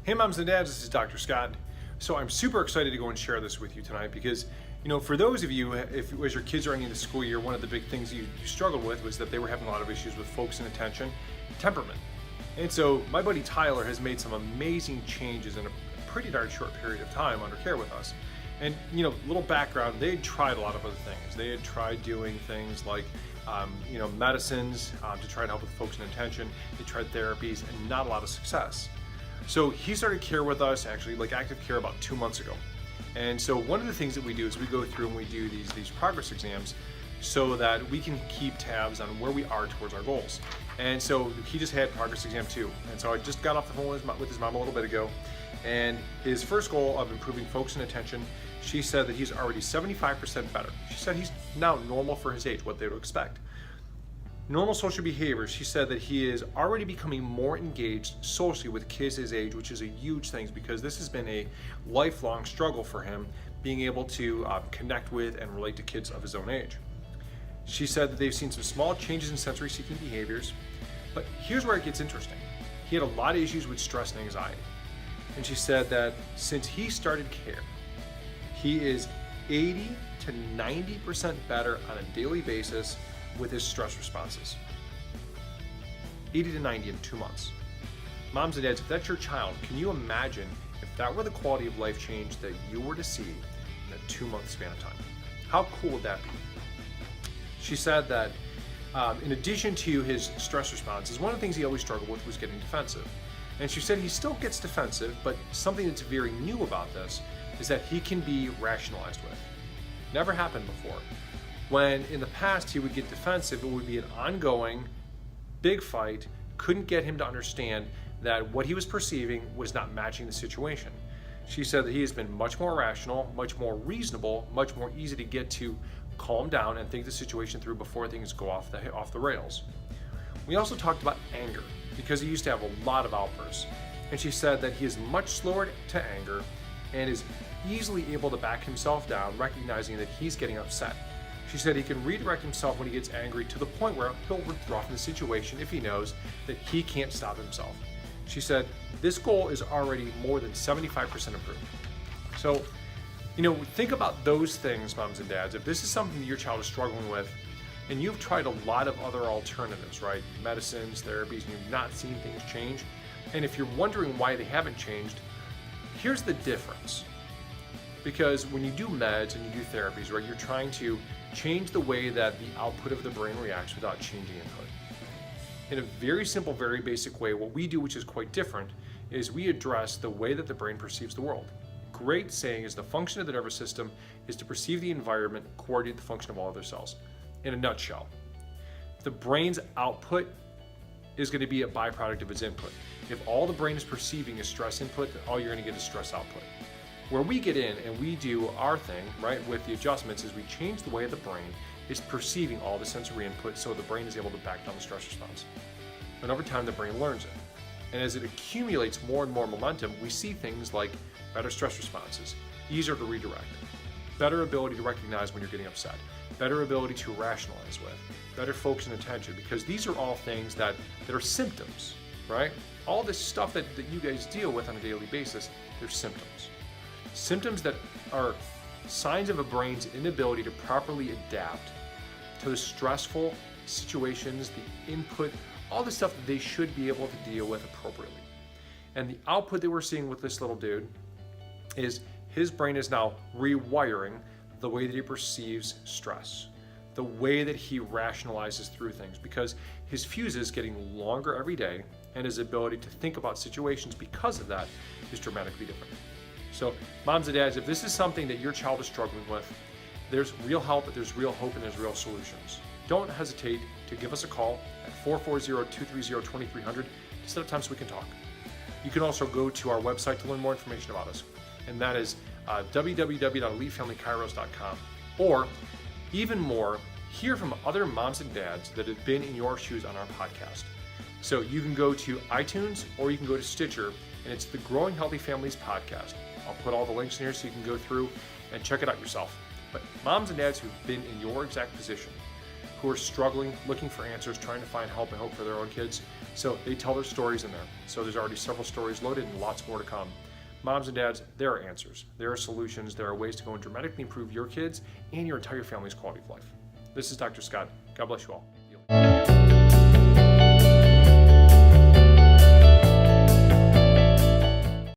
Hey moms and dads, this is Dr. Scott. So I'm super excited to go and share this with you tonight because, for those of you, if as your kids are entering the school year, one of the big things you struggled with was that they were having a lot of issues with focus and attention, temperament. And so my buddy Tyler has made some amazing changes in a pretty darn short period of time under care with us. And, little background, they had tried a lot of other things. They had tried doing things like, medicines to try to help with focus and attention. They tried therapies and not a lot of success. So he started care with us, actually, like active care, about 2 months ago. And so one of the things that we do is we go through and we do these progress exams so that we can keep tabs on where we are towards our goals. And so he just had progress exam 2. And so I just got off the phone with his mom a little bit ago. And his first goal of improving focus and attention, she said that he's already 75% better. She said he's now normal for his age, what they would expect. Normal social behaviors, she said that he is already becoming more engaged socially with kids his age, which is a huge thing because this has been a lifelong struggle for him, being able to connect with and relate to kids of his own age. She said that they've seen some small changes in sensory seeking behaviors, but here's where it gets interesting. He had a lot of issues with stress and anxiety. And she said that since he started care, he is 80 to 90% better on a daily basis with his stress responses. 80 to 90 in 2 months. Moms and dads, if that's your child, can you imagine if that were the quality of life change that you were to see in a 2-month span of time? How cool would that be? She said that in addition to his stress responses, one of the things he always struggled with was getting defensive. And she said he still gets defensive, but something that's very new about this is that he can be rationalized with. Never happened before. When in the past he would get defensive, it would be an ongoing big fight, couldn't get him to understand that what he was perceiving was not matching the situation. She said that he has been much more rational, much more reasonable, much more easy to get to calm down and think the situation through before things go off the rails. We also talked about anger because he used to have a lot of outbursts. And she said that he is much slower to anger and is easily able to back himself down, recognizing that he's getting upset. She said he can redirect himself when he gets angry to the point where he'll withdraw from the situation if he knows that he can't stop himself. She said this goal is already more than 75% improved. So, think about those things, moms and dads. If this is something that your child is struggling with, and you've tried a lot of other alternatives, right? Medicines, therapies, and you've not seen things change. And if you're wondering why they haven't changed, here's the difference. Because when you do meds and you do therapies, right, you're trying to change the way that the output of the brain reacts without changing input. In a very simple, very basic way, what we do, which is quite different, is we address the way that the brain perceives the world. Great saying is the function of the nervous system is to perceive the environment, coordinate the function of all other cells. In a nutshell, the brain's output is going to be a byproduct of its input. If all the brain is perceiving is stress input, then all you're going to get is stress output. Where we get in and we do our thing, right, with the adjustments is we change the way the brain is perceiving all the sensory input so the brain is able to back down the stress response. And over time, the brain learns it. And as it accumulates more and more momentum, we see things like better stress responses, easier to redirect, better ability to recognize when you're getting upset, better ability to rationalize with, better focus and attention, because these are all things that are symptoms, right? All this stuff that you guys deal with on a daily basis, they're symptoms. Symptoms that are signs of a brain's inability to properly adapt to the stressful situations, the input, all the stuff that they should be able to deal with appropriately. And the output that we're seeing with this little dude is his brain is now rewiring the way that he perceives stress, the way that he rationalizes through things, because his fuse is getting longer every day and his ability to think about situations because of that is dramatically different. So moms and dads, if this is something that your child is struggling with, there's real help, there's real hope, and there's real solutions. Don't hesitate to give us a call at 440-230-2300 to set up time so we can talk. You can also go to our website to learn more information about us, and that is www.elitefamilykairos.com. Or even more, hear from other moms and dads that have been in your shoes on our podcast. So you can go to iTunes or you can go to Stitcher, and it's the Growing Healthy Families podcast. I'll put all the links in here so you can go through and check it out yourself. But moms and dads who've been in your exact position, who are struggling, looking for answers, trying to find help and hope for their own kids. So they tell their stories in there. So there's already several stories loaded and lots more to come. Moms and dads, there are answers. There are solutions. There are ways to go and dramatically improve your kids and your entire family's quality of life. This is Dr. Scott. God bless you all.